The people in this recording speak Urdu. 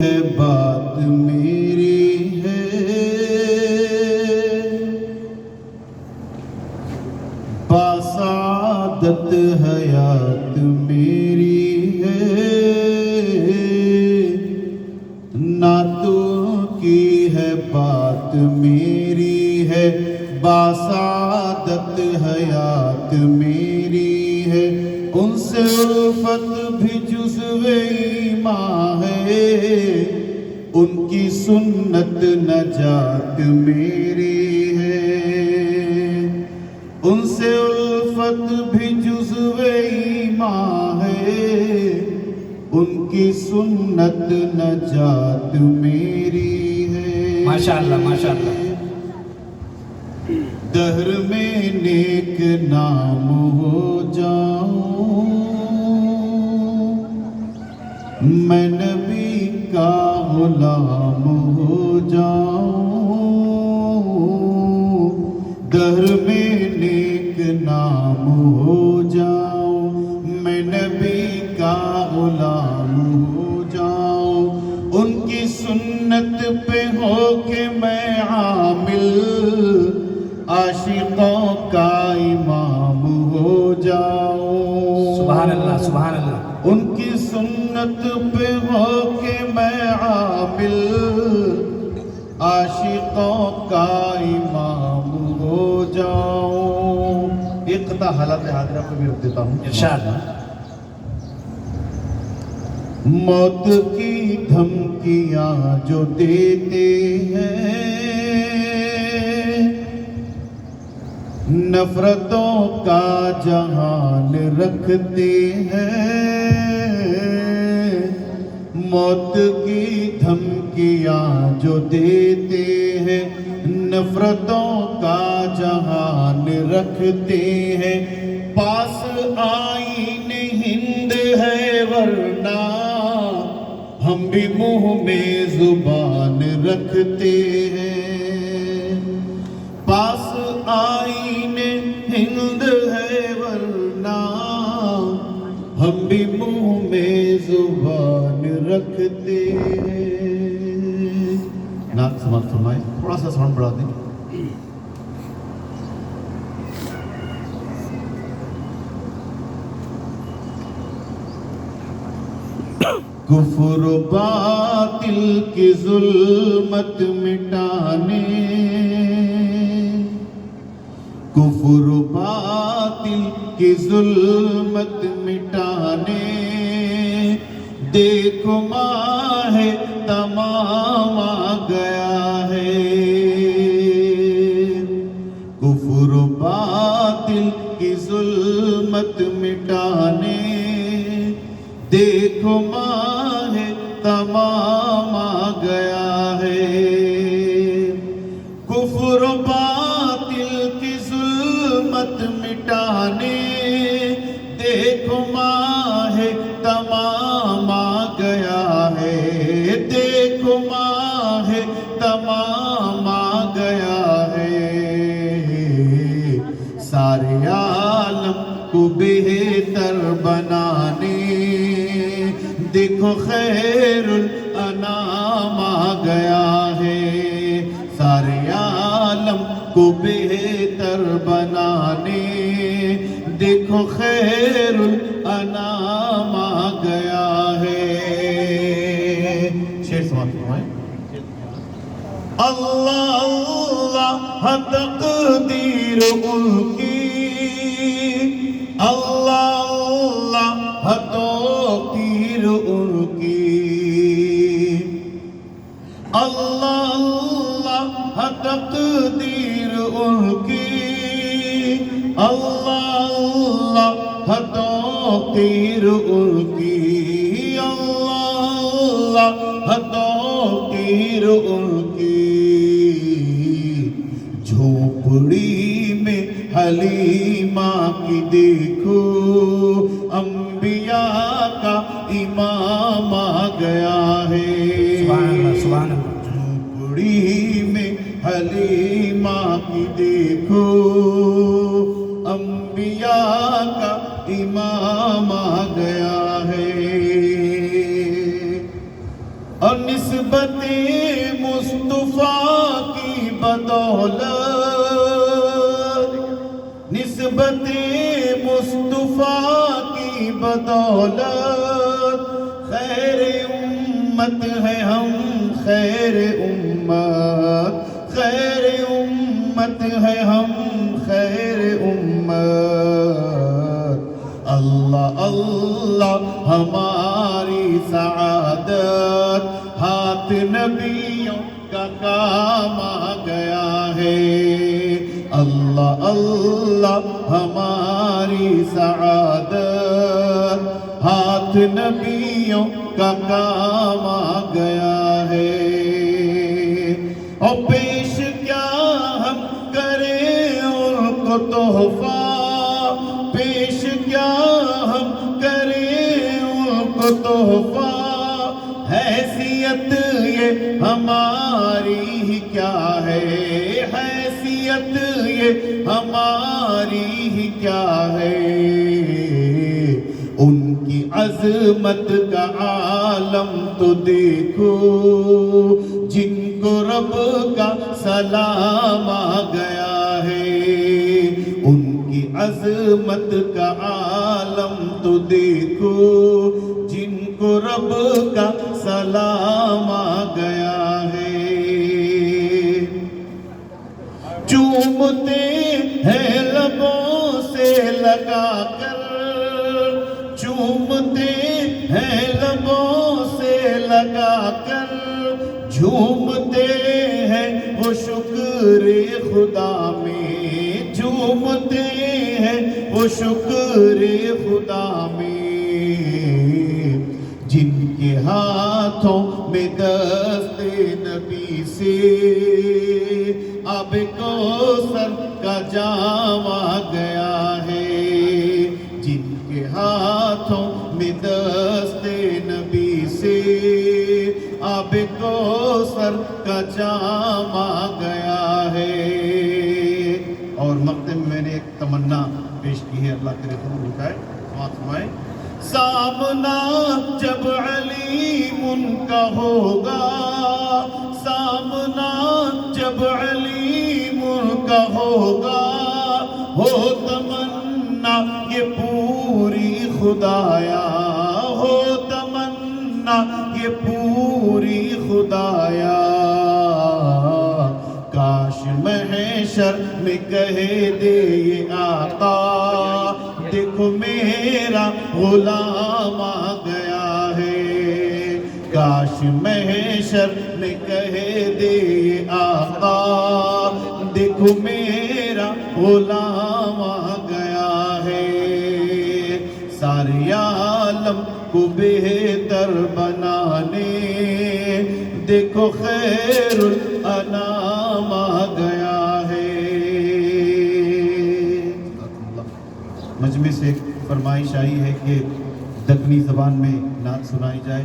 ہے بات میری ہے، باسعادت حیات میری ہے، نعتوں کی ہے بات میری ہے، باسعادت حیات میری ہے، ان سے الفت بھی جزو ایمان ہے، ان کی سنت نجات میری ہے، ان سے الفت بھی جزو ایمان ہے، ان کی سنت نجات میری ہے۔ ماشاءاللہ ماشاءاللہ۔ دہر میں نیک نام ہو جاؤں، میں نبی کا غلام ہو جاؤں، دہر میں نیک نام ہو جاؤں، میں نبی کا غلام ہو جاؤں، ان کی سنت پہ ہو کے میں عامل، عاشقوں کا امام ہو جاؤں۔ سبحان اللہ سبحان اللہ۔ ان کی سنت پہ ہو کے میں عامل، عاشقوں کا امام ہو جاؤں۔ ایک قطعہ حالات حاضرہ پہ بھی رکھ دیتا ہوں۔ ارشاد۔ موت کی دھمکیاں جو دیتے ہیں، نفرتوں کا جہان رکھتے ہیں، موت کی دھمکیاں جو دیتے ہیں، نفرتوں کا جہان رکھتے ہیں، پاس آئین ہند ہے ورنہ ہم بھی منہ میں زبان رکھتے ہیں، پاس آئین ہند ہے ورنہ ہم بھی منہ میں زبان رکھتے ہیں۔ نعت سماعت فرمائیں، تھوڑا سا ساؤنڈ بڑھا دیں۔ کفر و باطل کی ظلمت مٹانے، کفر و باطل کی ظلمت مٹانے، دیکھو ماہ تمام آ گیا ہے، کفر و باطل کی ظلمت مٹانے، دیکھو ماہ تمام آ گیا ہے، کفر و باطل کی ظلمت مٹانے، دیکھو ماہ تمام آ گیا ہے، دیکھو ماہ تمام آ گیا ہے، سارے عالم کو بہتر بنانے، دیکھو خیر الانام آ گیا ہے، سارے عالم کو بہتر بنانے، دیکھو خیر الانام آ گیا ہے۔ شعر سماعت فرمائیں۔ اللہ اللہ تقدیر ان کی، اللہ اللہ توقیر ان کی، اللہ اللہ تقدیر ان کی، اللہ اللہ توقیر ان کی، اللہ اللہ توقیر ان کی، جھوپڑی میں حلیمہ کی دیکھو، انبیاء کا امام آ گیا ہے، سبحان اللہ سبحان اللہ۔ جھوپڑی میں حلیمہ کی دیکھو، انبیاء کا امام آ گیا ہے، اور نسبت مصطفیٰ کی بدولت، نسبت مصطفیٰ کی بدولت خیر امت ہے ہم، خیر امت، خیر امت ہے ہم، خیر امت۔ اللہ اللہ ہماری سعادت، ہاتھ نبیوں کا کام آ گیا ہے۔ اللہ اللہ ہماری سعادت، ہاتھ نبیوں کا کام آ گیا ہے۔ اور پیش کیا ہم کریں ان کو تحفہ، پیش کیا ہم کریں ان کو تحفہ، حیثیت یہ ہماری ہی کیا ہے، حیثیت یہ ہماری ہی کیا ہے۔ ان کی عظمت کا عالم تو دیکھو، جن کو رب کا سلام آ گیا ہے۔ ان کی عظمت کا عالم تو دیکھو، جن کو رب کا سلام آ گیا ہے۔ چومتے ہیں لبوں سے لگا کر، چومتے ہیں لبوں سے لگا کر، جھومتے ہیں وہ شکر خدا میں، جھومتے ہیں وہ شکر خدا میں، جن کے ہاتھوں میں دست نبی سے آب کوثر کا جام آ گیا ہے۔ جن کے ہاتھوں میں دست نبی سے آب کوثر کا جام آ گیا ہے۔ اور مقطع میں نے ایک تمنا پیش کی ہے، اللہ کرے ضرور اٹھائے، سماعت فرمائیں۔ سامنا جب علیم ان کا ہوگا، سامنا جب علیم ان کا ہوگا، ہو تمنا یہ پوری خدایا، ہو تمنا یہ پوری خدایا۔ کاش محشر میں کہہ دے یہ آقا، دیکھو میرا غلام آ گیا ہے۔ کاش محشر میں کہہ دے یہ آقا، دیکھو میرا غلام آ گیا ہے۔ سارے عالم کو بہتر بنانے، دیکھو خیر الانام آ گیا ہے۔ مجمع سے ایک فرمائش آئی ہے کہ دکنی زبان میں نعت سنائی جائے۔